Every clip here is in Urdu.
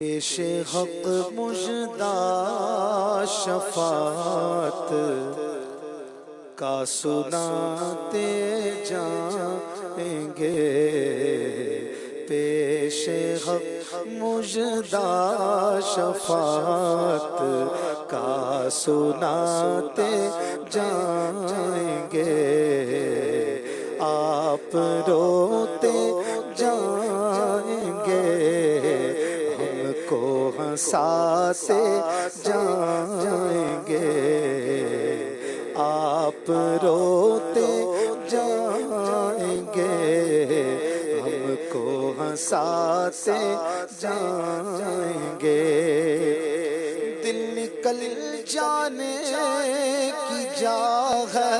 پیش حق مژدہ شفاعت کا سناتے جائیں گے، پیش حق مژدہ شفاعت کا سناتے جائیں گے، آپ روتے جائیں گے، ہم کو ہنساتے جائیں گے، آپ روتے جائیں گے، ہم کو ہنساتے جائیں گے، دل نکل جانے کی جا ہے،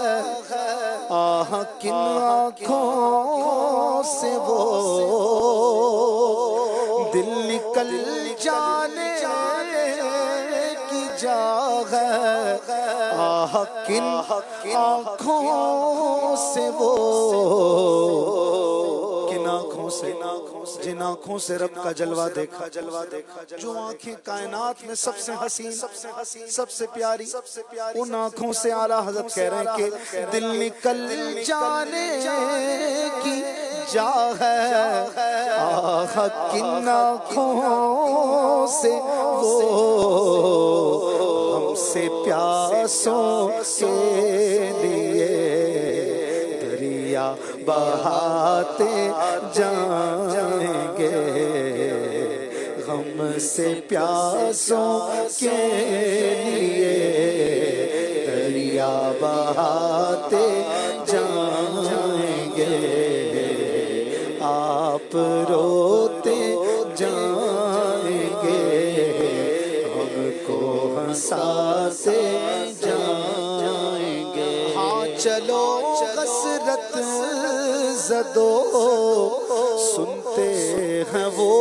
آہ کن آنکھوں سے وہ دل نکل جانے کی جا ہے، آہ کن آنکھوں سے وہ، کن آنکھوں سے، جن آنکھوں سے رب کا جلوہ دیکھا، جو آنکھیں کائنات میں سب سے حسین، سب سے پیاری، ان آنکھوں سے اعلیٰ حضرت کہہ رہے ہیں کہ دل نکل جانے کی جا ہے، آہ کن آنکھوں سے وہ ہم سے پیاسوں کے لیے دریا بہاتے جائیں گے، ہم سے پیاسوں کے لیے دریا بہاتے جائیں گے، آپ روتے جائیں گے، ہم کو ہنساتے جائیں گے، ہاں چلو حسرت زدو سنتے ہیں وہ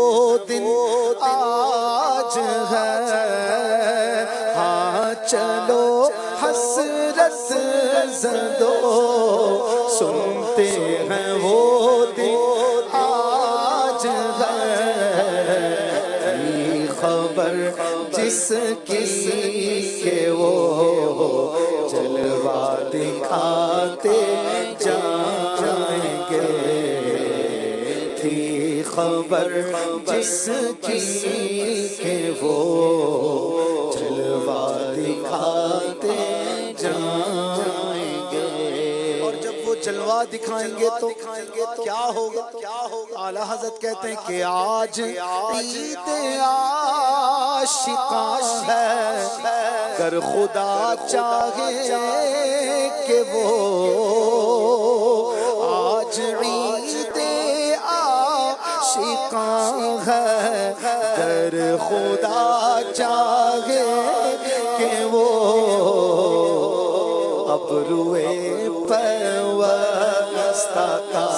دن آج ہے، ہاں چلو حسرت زدو سنتے ہیں وہ دن آج ہے، یہ خبر جس کی کہ وہ جلوہ دکھاتے جائیں گے، تھی خبر جس کی کہ وہ جلوہ دکھاتے جائیں گے، اور جب وہ جلوہ دکھائیں گے تو کیا ہوگا؟ اعلیٰ حضرت کہتے ہیں کہ آج عید عاشقاں ہے، گر خدا چاہے کہ وہ آج عید عاشقاں ہے، گر خدا چاہے کہ وہ ابروئے پیوستہ کا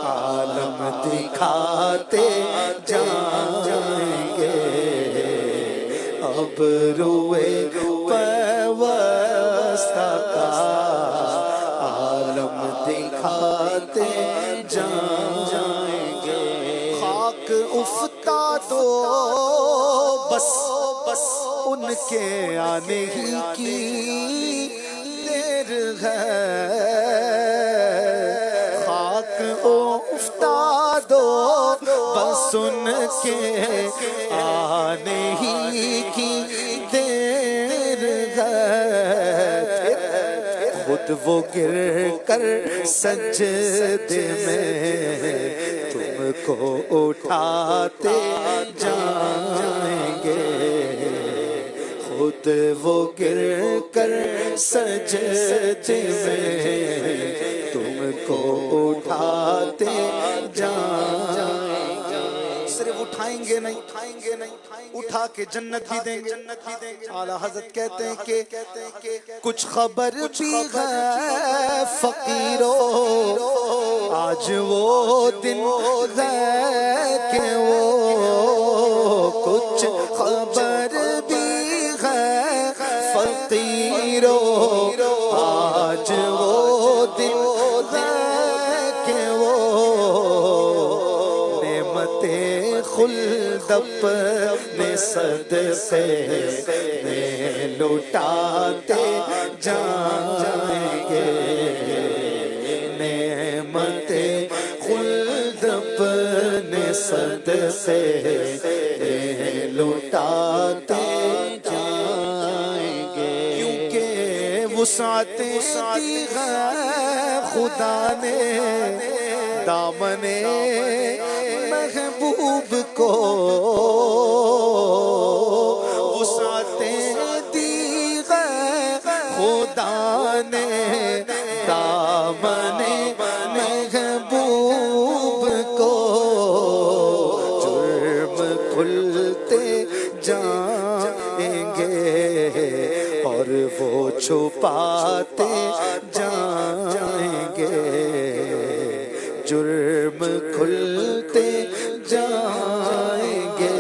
عالم دکھاتے جائیں گے، ابروئے پیوستہ کا عالم دکھاتے جائیں گے، خاک افتادو بس ان کے آنے ہی کی دیر ہے، خاک افتادو بس ان کے آنے ہی کی دیر ہے، خود وہ گر کر سجدے میں تم کو اٹھاتے جائیں گے، خود وہ گر کر سجدے میں تم کو اٹھاتے جائیں گے، صرف اٹھائیں گے نہیں، اٹھا کے جنت بھی دیں گے، اعلیٰ حضرت کہتے ہیں کہ کچھ خبر بھی ہے فقیرو، آج وہ دن ہے کہ وہ کچھ خبر بھی ہے فقیرو، آج وہ دن ہے کہ وہ نعمت خلد اپنے صدقے میں لٹاتے جائیں گے نعمت خلد اپنے صدقے میں لٹاتے جائیں گے کیونکہ وسعت دی ہے خدا نے دامن محبوب کو وسعت دی ہے خدا نے دامن محبوب کو جرم کھلتے جائیں گے اور وہ چھپاتے جائیں گے جرم کھلتے جائیں گے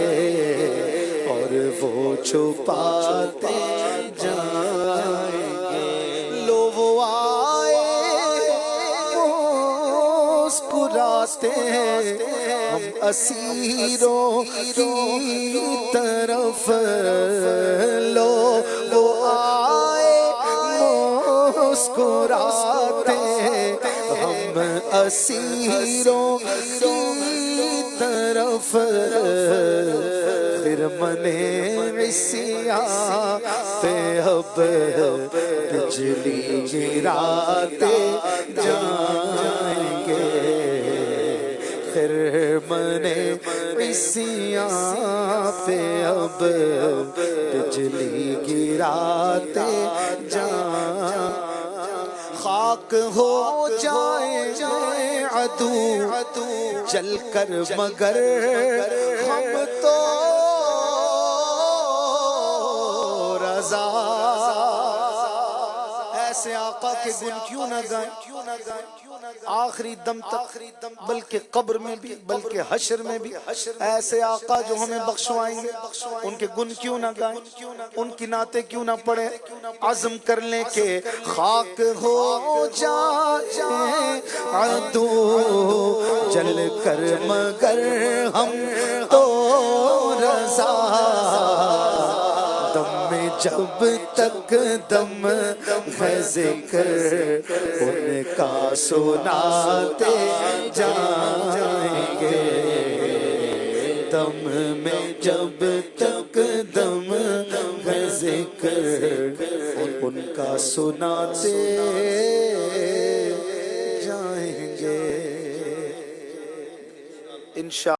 اور وہ چھپاتے جائیں گے لو وہ آئے مسکراتے ہم اسیروں کی طرف لو وہ آئے مسکراتے ہم اسیروں کی طرف پھر منے عصیاں پہ اب بجلی گراتے جائیں گے پھر منے عصیاں پہ اب بجلی گراتے جائیں خاک ہو جائے عدو جل کر مگر ہم تو رضا ایسے آقا کے گن کیوں نہ گائیں آخری دم تک بلکہ قبر میں بھی بلکہ حشر میں بھی ایسے آقا جو ہمیں بخشوائیں گے ان کے گن کیوں نہ گائیں ان کی نعتیں کیوں نہ پڑھیں عزم کر لیں کہ خاک ہو جائے عدو جل کر مگر ہم تو رضا دم میں جب تک دم ہے ذکر ان کا سناتے جائیں گے دم میں جب تک دم ہے ذکر ان کا سناتے جائیں گے انشاءاللہ